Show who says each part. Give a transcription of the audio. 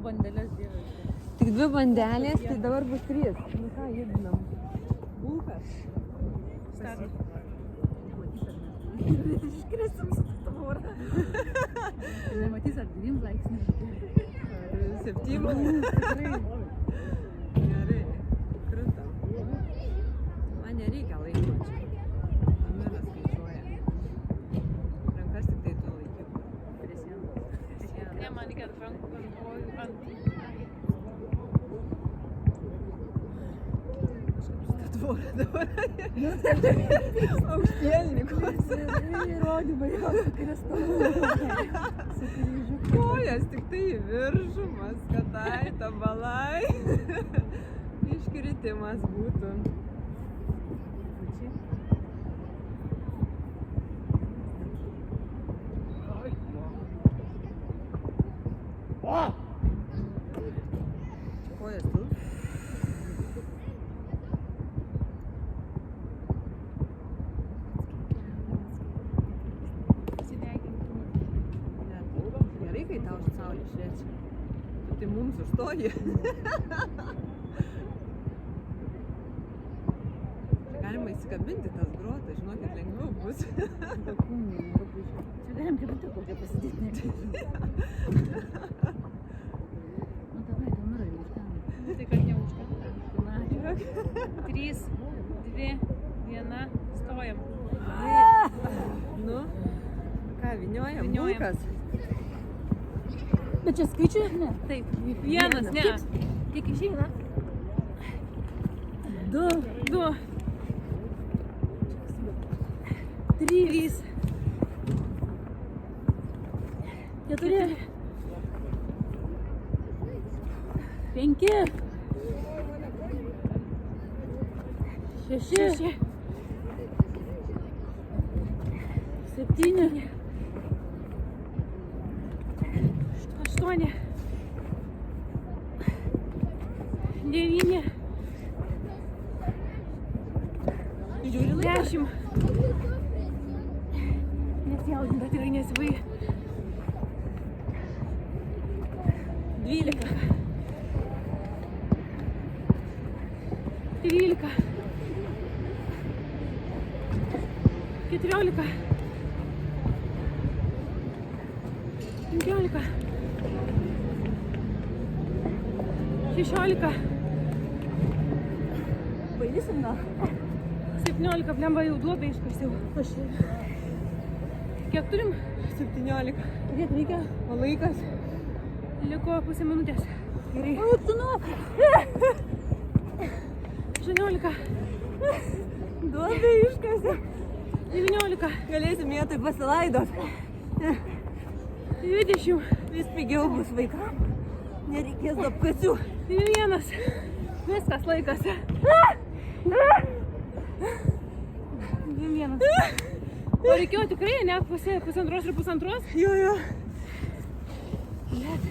Speaker 1: bandelės dievai.
Speaker 2: Tik 2 bandelės, tai dabar bus 3. Nu ką, judinam. Bulkas.
Speaker 1: Staro.
Speaker 2: Iškristam su tvorą.
Speaker 1: Nematys ar 2 laipsnių.
Speaker 2: 7. Gerai, krintam. Man nereikia laiko čia. Amiras skaičiuoja. Rankas tik tai tu laikyk.
Speaker 1: Prie sienos. Ne, man reikia ant rankų, ant kojų, ant...
Speaker 2: Tvorą dabar. Aukštielnikus.
Speaker 1: Įrodymai, kristalų.
Speaker 2: Kojas tik tai į viršų, maskatai, tabalai. Iškritimas būtų. Kojas tu? Gerai, kai tau saulė šviečia. Tu tai mums užstoji. Galima įsikabinti tas grotas, žinokit, lengviau bus.
Speaker 1: Čia galim kaip tu kokią pasidėti. Nu, davai, Tamara, jau užtenka. Tai kad neužtenka. 3, 2, 1, stojam.
Speaker 2: Nu, ką, vyniojam?
Speaker 1: Vyniojam.
Speaker 2: Bulkas?
Speaker 1: Bet čia skaičiu? Ne. Taip. 1, ne. Tik išeina. 2, 3, 4, 5, 6, 7, 8, 9,
Speaker 2: Žiūri laiką?
Speaker 1: 10. Nesijaudinta, tikrai nesivai.
Speaker 2: 12.
Speaker 1: 13, 14, 15, 16,
Speaker 2: Baidysim gal?
Speaker 1: 17, blemba jau duobę iškasiau. Kiek turim?
Speaker 2: 17.
Speaker 1: Kiek reikia?
Speaker 2: O laikas?
Speaker 1: Liko pusę minutės.
Speaker 2: Gerai.
Speaker 1: O, tu nu. 18,
Speaker 2: Duobę iškasi.
Speaker 1: 19,
Speaker 2: Galėsim vietoj pasilaidot.
Speaker 1: 20,
Speaker 2: Vis pigiau bus vaikam. Nereikės apkasių.
Speaker 1: 21. Viskas laikas. 21. O reikėjo tikrai, ne pusantros ir pusantros?
Speaker 2: Jo.
Speaker 1: Bet